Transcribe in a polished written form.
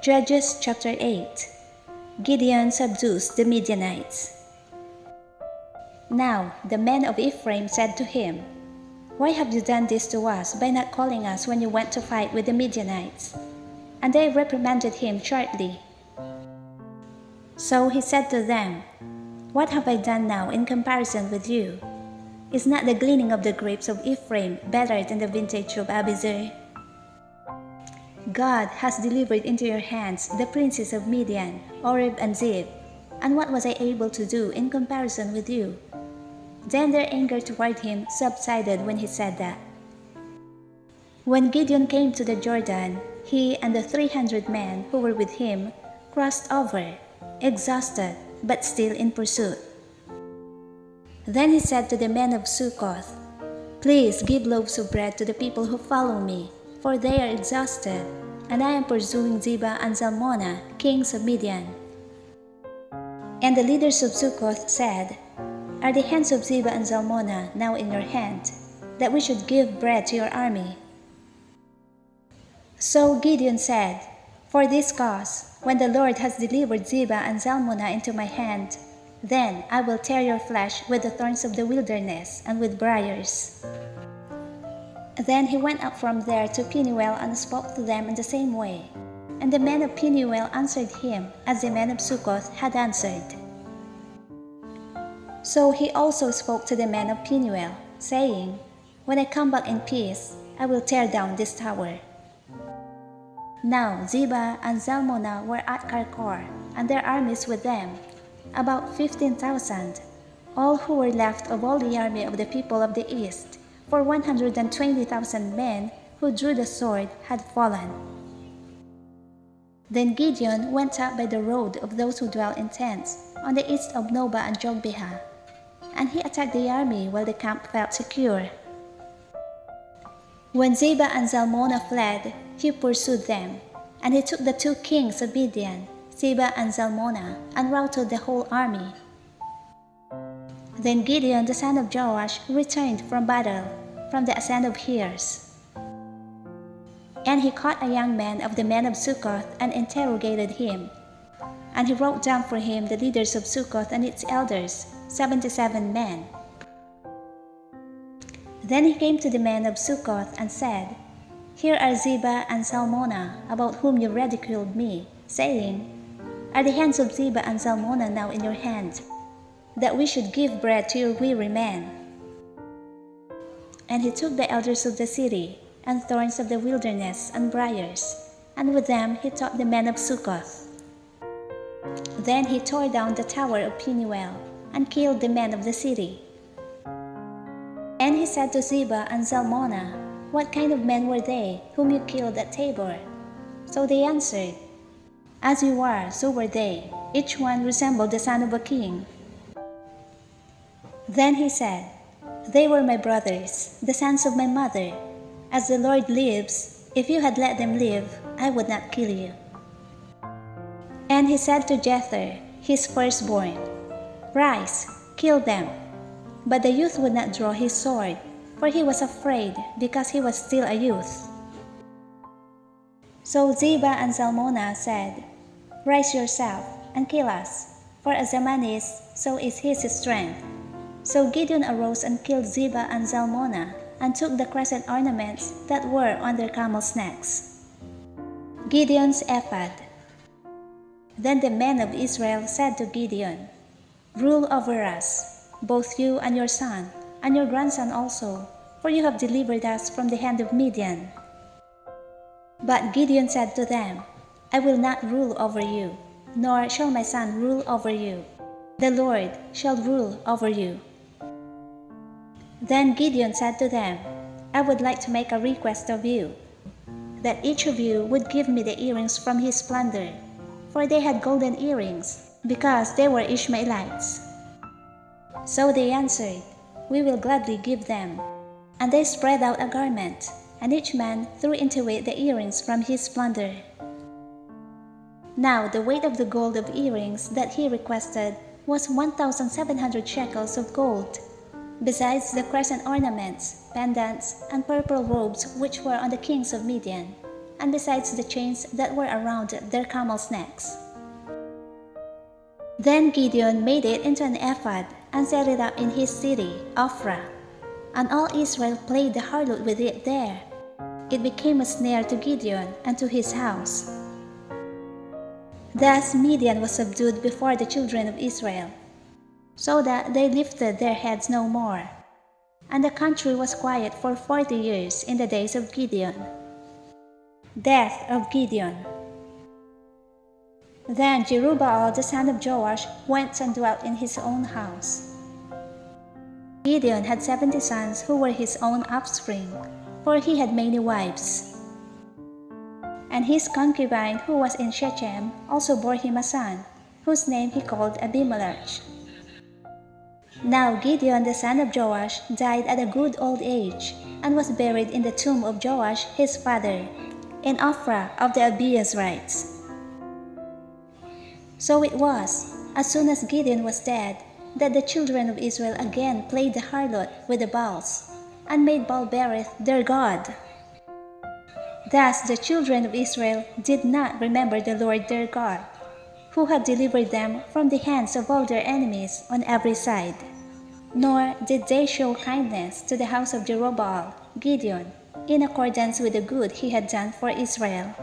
Judges chapter 8. Gideon subdues the Midianites. Now the men of Ephraim said to him, "Why have you done this to us by not calling us when you went to fight with the Midianites?" And they reprimanded him sharply. So he said to them, "What have I done now in comparison with you? Is not the gleaning of the grapes of Ephraim better than the vintage of Abiezer? God has delivered into your hands the princes of Midian, Oreb and Zeeb, and what was I able to do in comparison with you?" Then their anger toward him subsided when he said that. When Gideon came to the Jordan, he and the 300 men who were with him crossed over, exhausted but still in pursuit. Then he said to the men of Succoth, "Please give loaves of bread to the people who follow me, for they are exhausted, and I am pursuing Zebah and Zalmunna, kings of Midian." And the leaders of Succoth said, "Are the hands of Zebah and Zalmunna now in your hand, that we should give bread to your army?" So Gideon said, "For this cause, when the Lord has delivered Zebah and Zalmunna into my hand, then I will tear your flesh with the thorns of the wilderness and with briers." Then he went up from there to Penuel and spoke to them in the same way. And the men of Penuel answered him as the men of Succoth had answered. So he also spoke to the men of Penuel, saying, "When I come back in peace, I will tear down this tower." Now Zebah and Zalmunna were at Karkor, and their armies with them, about 15,000, all who were left of all the army of the people of the east, for 120,000 men who drew the sword had fallen. Then Gideon went up by the road of those who dwell in tents, on the east of Nobah and Jogbehah, and he attacked the army while the camp felt secure. When Zebah and Zalmunna fled, he pursued them, and he took the 2 kings of Midian, Zebah and Zalmunna, and routed the whole army. Then Gideon the son of Joash returned from battle, from the Ascent of Heres. And he caught a young man of the men of Succoth and interrogated him. And he wrote down for him the leaders of Succoth and its elders, 77 men. Then he came to the men of Succoth and said, "Here are Zebah and Zalmunna, about whom you ridiculed me, saying, 'Are the hands of Zebah and Zalmunna now in your hand, that we should give bread to your weary men?' And he took the elders of the city, and thorns of the wilderness, and briers, and with them he taught the men of Succoth. Then he tore down the tower of Penuel, and killed the men of the city. And he said to Zebah and Zalmunna, 'What kind of men were they whom you killed at Tabor?' So they answered, 'As you are, so were they. Each one resembled the son of a king.' Then he said, 'They were my brothers, the sons of my mother. As the Lord lives, if you had let them live, I would not kill you.' And he said to Jether, his firstborn, 'Rise, kill them.' But the youth would not draw his sword, for he was afraid, because he was still a youth. So Zebah and Zalmunna said, 'Rise yourself, and kill us, for as a man is, so is his strength.' So Gideon arose and killed Zebah and Zalmunna, and took the crescent ornaments that were on their camels' necks. Gideon's Ephod. Then the men of Israel said to Gideon, 'Rule over us, both you and your son, and your grandson also, for you have delivered us from the hand of Midian.' But Gideon said to them, 'I will not rule over you, nor shall my son rule over you. The Lord shall rule over you.' Then Gideon said to them, 'I would like to make a request of you, that each of you would give me the earrings from his plunder,' for they had golden earrings, because they were Ishmaelites. So they answered, 'We will gladly give them.' And they spread out a garment, and each man threw into it the earrings from his plunder. Now the weight of the gold of earrings that he requested was 1,700 shekels of gold, besides the crescent ornaments, pendants, and purple robes which were on the kings of Midian, and besides the chains that were around their camels' necks. Then Gideon made it into an ephod and set it up in his city, Ophrah. And all Israel played the harlot with it there. It became a snare to Gideon and to his house. Thus Midian was subdued before the children of Israel, so that they lifted their heads no more. And the country was quiet for 40 years in the days of Gideon. Death of Gideon. Then Jerubbaal the son of Joash went and dwelt in his own house. Gideon had 70 sons who were his own offspring, for he had many wives. And his concubine who was in Shechem also bore him a son, whose name he called Abimelech. Now Gideon the son of Joash died at a good old age, and was buried in the tomb of Joash his father, in Ophrah of the Abiezrites. So it was, as soon as Gideon was dead, that the children of Israel again played the harlot with the Baals, and made Baal-Berith their god. Thus the children of Israel did not remember the Lord their God, who had delivered them from the hands of all their enemies on every side. Nor did they show kindness to the house of Jerubbaal, Gideon, in accordance with the good he had done for Israel.